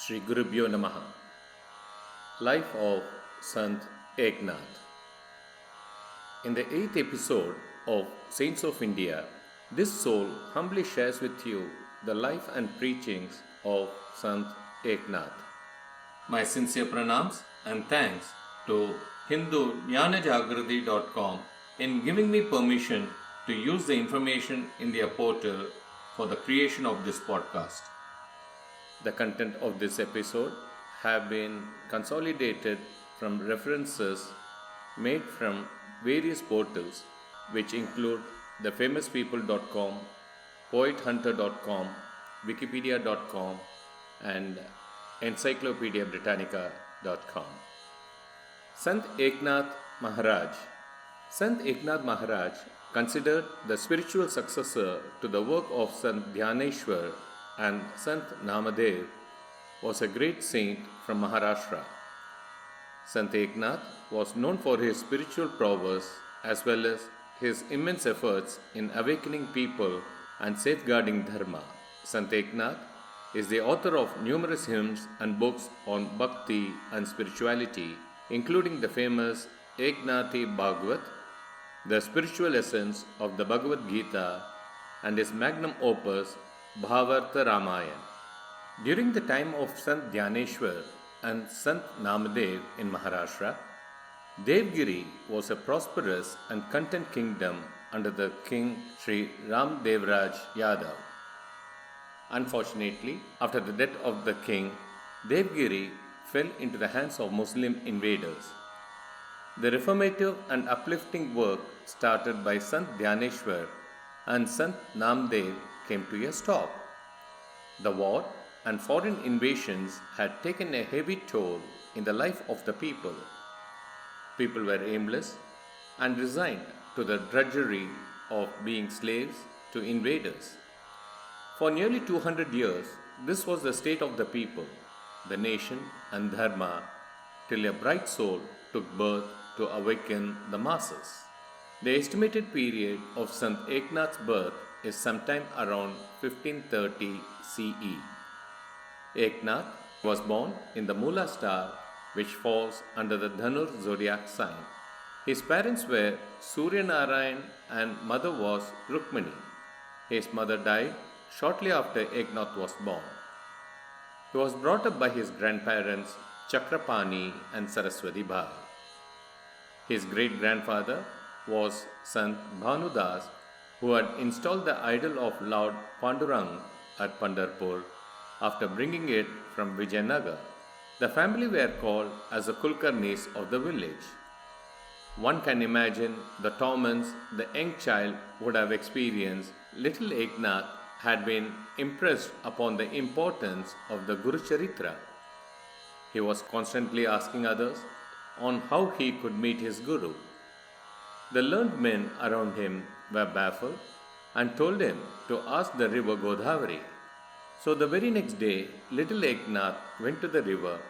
Sri Gurubhyo Namaha. Life of Sant Eknath. In the 8th episode of Saints of India, this soul humbly shares with you the life and preachings of Sant Eknath. My sincere pranams and thanks to HinduJnanaJagrati.com in giving me permission to use the information in their portal for the creation of this podcast. The content of this episode have been consolidated from references made from various portals which include thefamouspeople.com, poethunter.com, wikipedia.com and encyclopediabritannica.com. Sant Eknath Maharaj. Sant Eknath Maharaj, considered the spiritual successor to the work of Sant Dhyaneshwar and Sant Namadev, was a great saint from Maharashtra. Sant Eknath was known for his spiritual prowess as well as his immense efforts in awakening people and safeguarding dharma. Sant Eknath is the author of numerous hymns and books on bhakti and spirituality, including the famous Eknathi Bhagavat, the spiritual essence of the Bhagavad Gita, and his magnum opus Bhavartha Ramayana. During the time of Sant Dhyaneshwar and Sant Namadev in Maharashtra, Devgiri was a prosperous and content kingdom under the king Sri Ram Devraj Yadav. Unfortunately, after the death of the king, Devgiri fell into the hands of Muslim invaders. The reformative and uplifting work started by Sant Dhyaneshwar and Sant Namdev came to a stop. The war and foreign invasions had taken a heavy toll in the life of the people. People were aimless and resigned to the drudgery of being slaves to invaders. For nearly 200 years, this was the state of the people, the nation and dharma, till a bright soul took birth to awaken the masses. The estimated period of Sant Eknath's birth is sometime around 1530 CE. Eknath was born in the Mula star, which falls under the Dhanur zodiac sign. His parents were Surya Narayan and mother was Rukmini. His mother died shortly after Eknath was born. He was brought up by his grandparents Chakrapani and Saraswati Bai. His great-grandfather was Sant Bhanudas, who had installed the idol of Lord Pandurang at Pandharpur after bringing it from Vijayanagar. The family were called as the Kulkarnis of the village. One can imagine the torments the young child would have experienced. Little Eknath had been impressed upon the importance of the Guru Charitra. He was constantly asking others on how he could meet his Guru. The learned men around him were baffled and told him to ask the river Godavari. So the very next day, little Eknath went to the river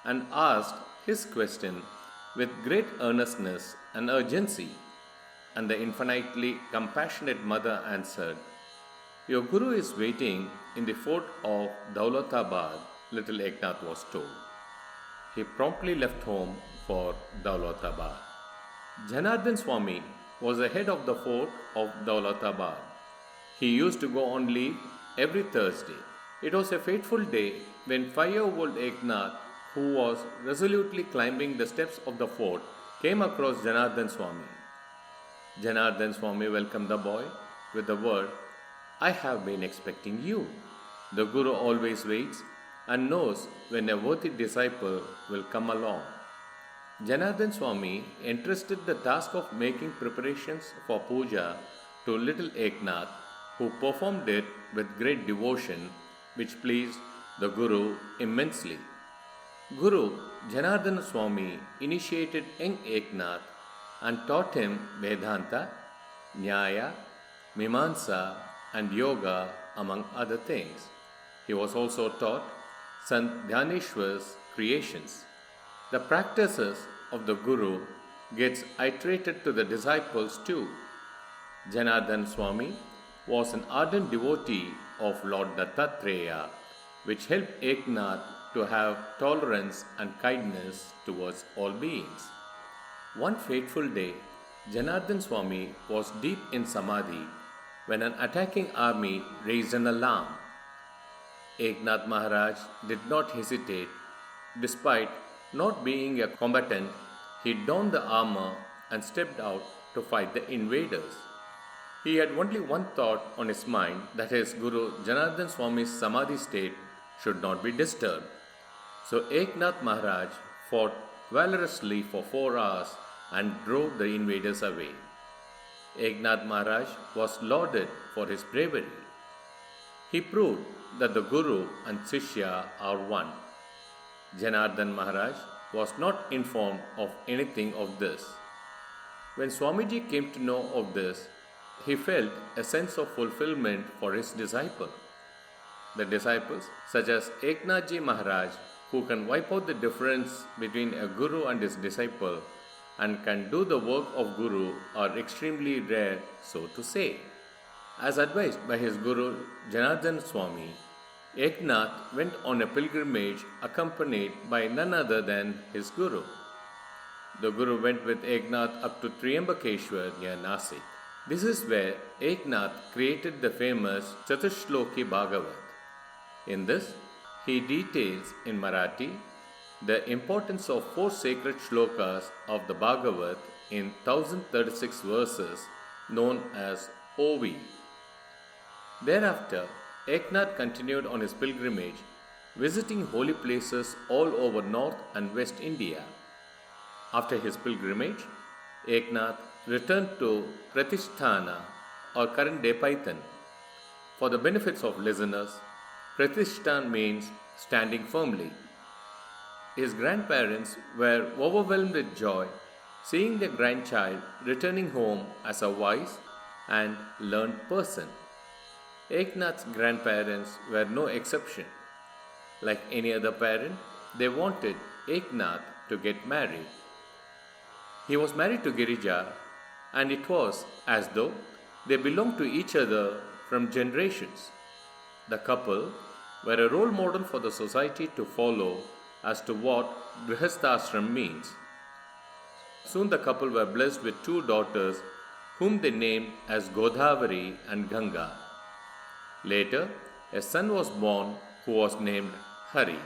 and asked his question with great earnestness and urgency. And the infinitely compassionate mother answered, "Your Guru is waiting in the fort of Daulatabad," little Eknath was told. He promptly left home for Daulatabad. Janardhan Swami was the head of the fort of Daulatabad. He used to go on leave every Thursday. It was a fateful day when 5-year-old Eknath, who was resolutely climbing the steps of the fort, came across Janardhan Swami. Janardhan Swami welcomed the boy with the word, "I have been expecting you." The Guru always waits and knows when a worthy disciple will come along. Janardhan Swami entrusted the task of making preparations for puja to little Eknath, who performed it with great devotion, which pleased the Guru immensely. Guru Janardhan Swami initiated young Eknath and taught him Vedanta, Nyaya, Mimamsa and Yoga among other things. He was also taught Sant Dhyaneshwar's creations. The practices of the Guru gets iterated to the disciples too. Janardhan Swami was an ardent devotee of Lord Dattatreya, which helped Eknath to have tolerance and kindness towards all beings. One fateful day, Janardhan Swami was deep in Samadhi when an attacking army raised an alarm. Eknath Maharaj did not hesitate. Despite not being a combatant, he donned the armor and stepped out to fight the invaders. He had only one thought on his mind, that his Guru Janardhan Swami's Samadhi state should not be disturbed. So Eknath Maharaj fought valorously for 4 hours and drove the invaders away. Eknath Maharaj was lauded for his bravery. He proved that the Guru and Sishya are one. Janardhan Maharaj was not informed of anything of this. When Swamiji came to know of this, he felt a sense of fulfillment for his disciple. The disciples, such as Eknathji Maharaj, who can wipe out the difference between a Guru and his disciple and can do the work of Guru, are extremely rare, so to say. As advised by his Guru Janardhan Swami, Eknath went on a pilgrimage accompanied by none other than his Guru. The Guru went with Eknath up to Triambakeshwar near Nasik. This is where Eknath created the famous Chatushloki Bhagavat. In this, he details in Marathi the importance of 4 sacred shlokas of the Bhagavat in 1036 verses known as OV. Thereafter, Eknath continued on his pilgrimage, visiting holy places all over North and West India. After his pilgrimage, Eknath returned to Pratisthana or current day Paitan. For the benefits of listeners, Pratishthan means standing firmly. His grandparents were overwhelmed with joy seeing their grandchild returning home as a wise and learned person. Eknath's grandparents were no exception. Like any other parent, they wanted Eknath to get married. He was married to Girija, and it was as though they belonged to each other from generations. The couple were a role model for the society to follow as to what Grihasthashram means. Soon the couple were blessed with 2 daughters whom they named as Godavari and Ganga. Later, a son was born who was named Hari.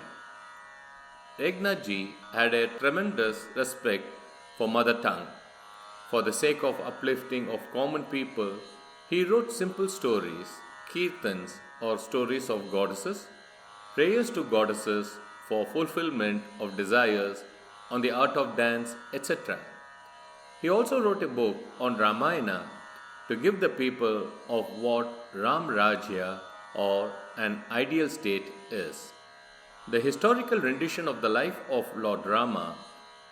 Eknathji had a tremendous respect for mother tongue. For the sake of uplifting of common people, he wrote simple stories, kirtans or stories of goddesses, prayers to goddesses for fulfillment of desires, on the art of dance, etc. He also wrote a book on Ramayana to give the people of what Ram Rajya or an ideal state is. The historical rendition of the life of Lord Rama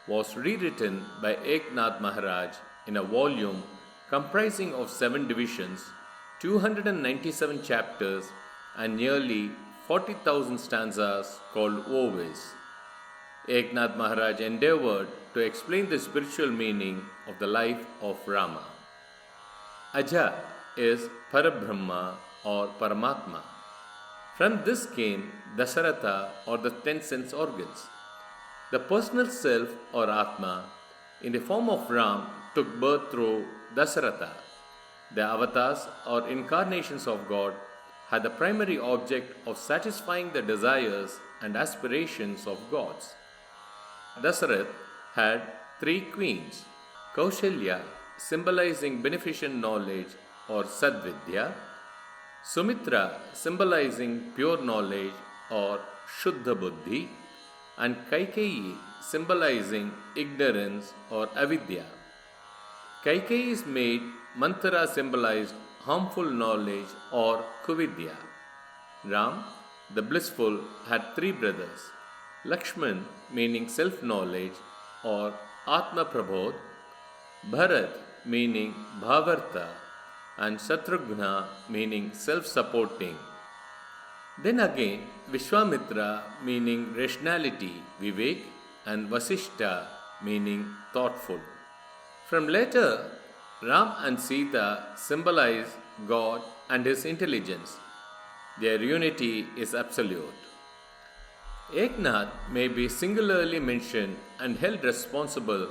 was rewritten by Eknath Maharaj in a volume comprising of 7 divisions, 297 chapters and nearly 40,000 stanzas called Ovis. Eknath Maharaj endeavored to explain the spiritual meaning of the life of Rama. Aja is Parabrahma or Paramatma. From this came Dasaratha or the 10 sense organs. The personal self or Atma in the form of Ram took birth through Dasaratha. The avatars or incarnations of God had the primary object of satisfying the desires and aspirations of gods. Dasarath had 3 queens, Kaushalya symbolizing beneficent knowledge or Sadvidya, Sumitra symbolizing pure knowledge or Shuddha Buddhi, and Kaikeyi symbolizing ignorance or Avidya. Kaikeyi's maid Manthara symbolized harmful knowledge or Kuvidya. Ram, the blissful, had 3 brothers, Lakshman meaning self-knowledge or Atma Prabodh, Bharat meaning Bhavarta, and Shatrugna meaning self-supporting. Then again Vishwamitra meaning rationality, Vivek, and Vasishta meaning thoughtful. From later, Ram and Sita symbolize God and His intelligence. Their unity is absolute. Eknath may be singularly mentioned and held responsible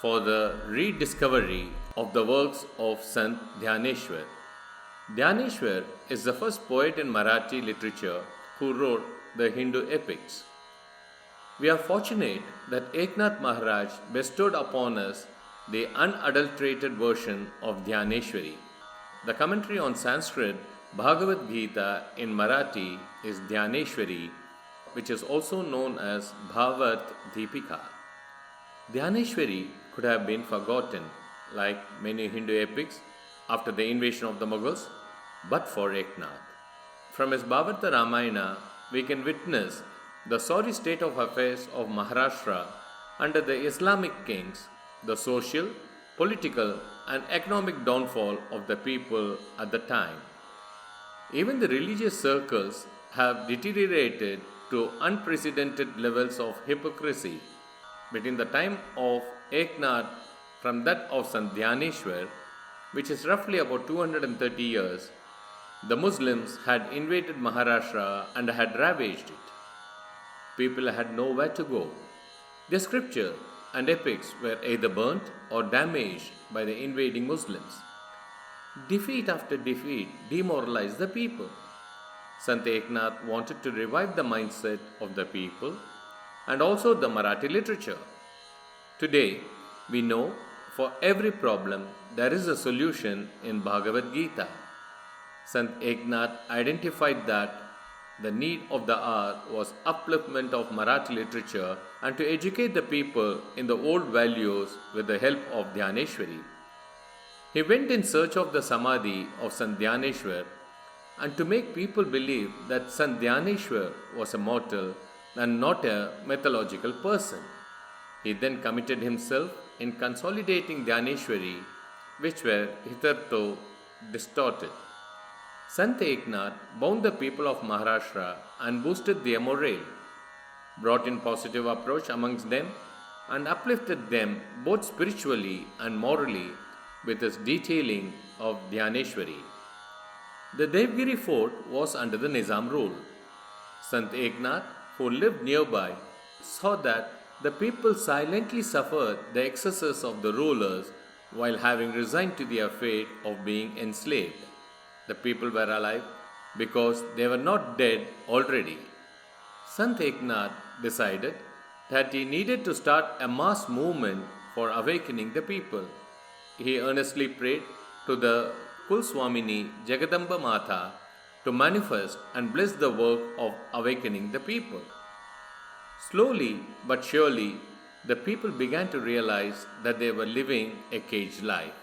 for the rediscovery of the works of Sant Dhyaneshwar. Dhyaneshwar is the first poet in Marathi literature who wrote the Hindu epics. We are fortunate that Eknath Maharaj bestowed upon us the unadulterated version of Dhyaneshwari. The commentary on Sanskrit Bhagavad Gita in Marathi is Dhyaneshwari, which is also known as Bhavat Deepika. Dhyaneshwari could have been forgotten, like many Hindu epics, after the invasion of the Mughals, but for Eknath. From his Bhavarta Ramayana, we can witness the sorry state of affairs of Maharashtra under the Islamic kings, the social, political, and economic downfall of the people at the time. Even the religious circles have deteriorated to unprecedented levels of hypocrisy. Between the time of Eknath from that of Sant Dhyaneshwar, which is roughly about 230 years, the Muslims had invaded Maharashtra and had ravaged it. People had nowhere to go. Their scripture and epics were either burnt or damaged by the invading Muslims. Defeat after defeat demoralized the people. Sant Eknath wanted to revive the mindset of the people and also the Marathi literature. Today, we know for every problem there is a solution in Bhagavad Gita. Sant Eknath identified that the need of the hour was upliftment of Marathi literature and to educate the people in the old values with the help of Dhyaneshwari. He went in search of the Samadhi of Sant Dhyaneshwar and to make people believe that Sant Dhyaneshwar was a mortal and not a mythological person. He then committed himself in consolidating Dhyaneshwari, which were hitherto distorted. Sant Eknath bound the people of Maharashtra and boosted their morale, brought in positive approach amongst them, and uplifted them both spiritually and morally with his detailing of Dhyaneshwari. The Devgiri fort was under the Nizam rule. Sant Eknath, who lived nearby, saw that the people silently suffered the excesses of the rulers while having resigned to their fate of being enslaved. The people were alive because they were not dead already. Sant Eknath decided that he needed to start a mass movement for awakening the people. He earnestly prayed to the Kulswamini Jagadamba Mata to manifest and bless the work of awakening the people. Slowly but surely, the people began to realize that they were living a caged life.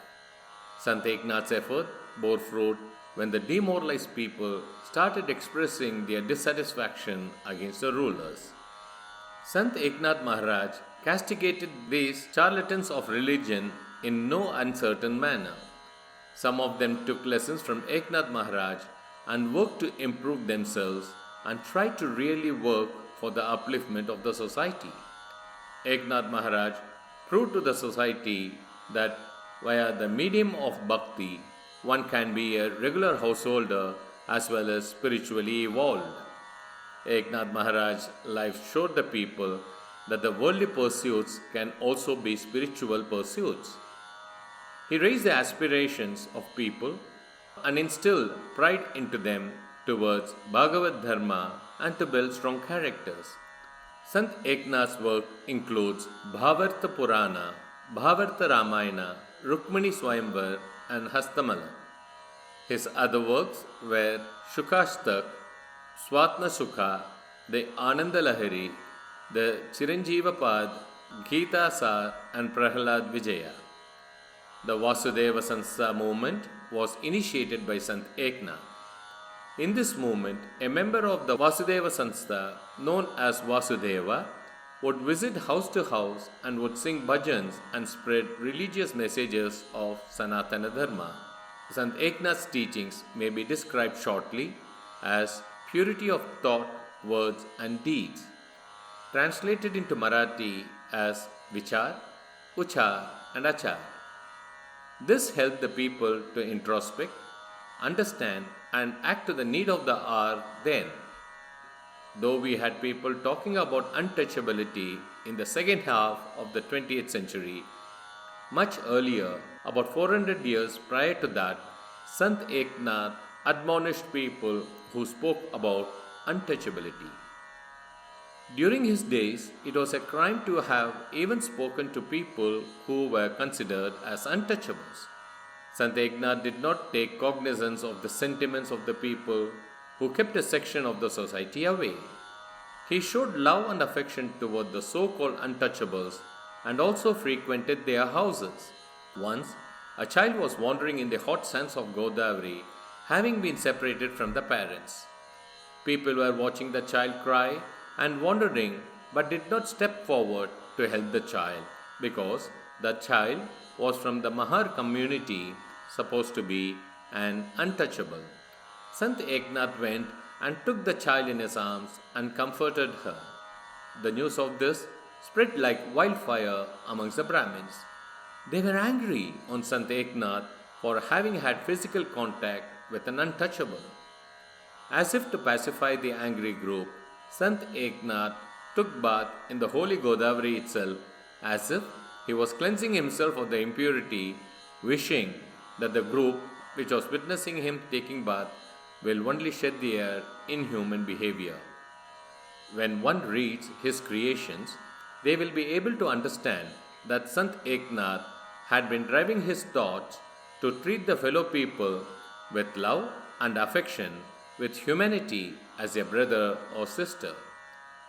Sant Eknath's effort bore fruit when the demoralized people started expressing their dissatisfaction against the rulers. Sant Eknath Maharaj castigated these charlatans of religion in no uncertain manner. Some of them took lessons from Eknath Maharaj and worked to improve themselves and tried to really work for the upliftment of the society. Eknath Maharaj proved to the society that via the medium of bhakti, one can be a regular householder as well as spiritually evolved. Eknath Maharaj's life showed the people that the worldly pursuits can also be spiritual pursuits. He raised the aspirations of people and instilled pride into them towards Bhagavad Dharma and to build strong characters. Sant Eknath's work includes Bhavarta Purana, Bhavarta Ramayana, Rukmani Swayamvar, and Hastamala. His other works were Shukashtak, Swatna Sukha, the Ananda Lahari, the Chiranjeeva Pad, Gita Sar, and Prahalad Vijaya. The Vasudeva Sanstha movement was initiated by Sant Eknath. In this movement, a member of the Vasudeva Sanstha, known as Vasudeva, would visit house to house and would sing bhajans and spread religious messages of Sanatana Dharma. Sant Eknath's teachings may be described shortly as purity of thought, words, and deeds, translated into Marathi as Vichar, Uchar, and Achar. This helped the people to introspect, understand, and act to the need of the hour then. though we had people talking about untouchability in the second half of the 20th century, much earlier, about 400 years prior to that, Sant Eknath admonished people who spoke about untouchability. During his days, it was a crime to have even spoken to people who were considered as untouchables. Sant Eknath did not take cognizance of the sentiments of the people who kept a section of the society away. He showed love and affection toward the so called untouchables and also frequented their houses. Once, a child was wandering in the hot sands of Godavari, having been separated from the parents. People were watching the child cry and wondering but did not step forward to help the child because the child was from the Mahar community, supposed to be an untouchable. Sant Eknath went and took the child in his arms and comforted her. The news of this spread like wildfire amongst the Brahmins. They were angry on Sant Eknath for having had physical contact with an untouchable. As if to pacify the angry group, Sant Eknath took bath in the holy Godavari itself as if he was cleansing himself of the impurity, wishing that the group which was witnessing him taking bath will only shed their inhuman behavior. When one reads his creations, they will be able to understand that Sant Eknath had been driving his thoughts to treat the fellow people with love and affection, with humanity as a brother or sister.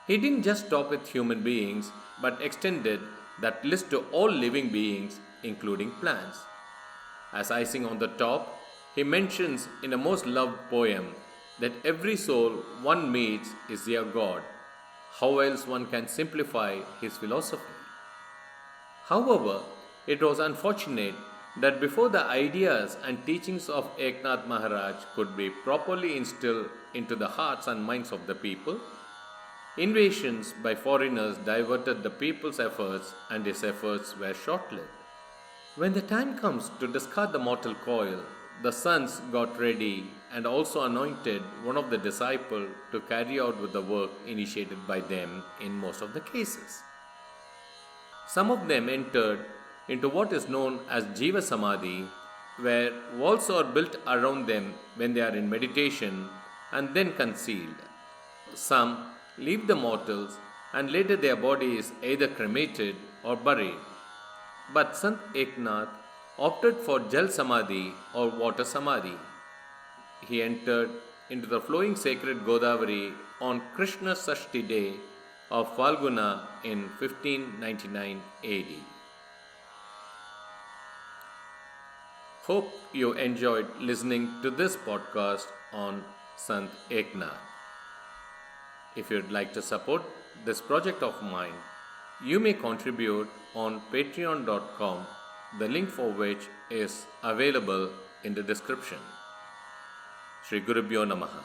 He didn't just stop with human beings but extended that list to all living beings, including plants. As icing on the top, he mentions in a most loved poem that every soul one meets is their God. How else one can simplify his philosophy? However, it was unfortunate that before the ideas and teachings of Eknath Maharaj could be properly instilled into the hearts and minds of the people, invasions by foreigners diverted the people's efforts and his efforts were short-lived. When the time comes to discard the mortal coil, the sons got ready and also anointed one of the disciples to carry out with the work initiated by them in most of the cases. Some of them entered into what is known as Jiva Samadhi, where walls are built around them when they are in meditation and then concealed. Some leave the mortals and later their body is either cremated or buried. But Sant Eknath opted for Jal Samadhi or Water Samadhi. He entered into the flowing sacred Godavari on Krishna Sashti day of Falguna in 1599 AD. Hope you enjoyed listening to this podcast on Sant Eknath. If you'd like to support this project of mine, you may contribute on patreon.com, the link for which is available in the description. Shri Gurubhyo Namaha.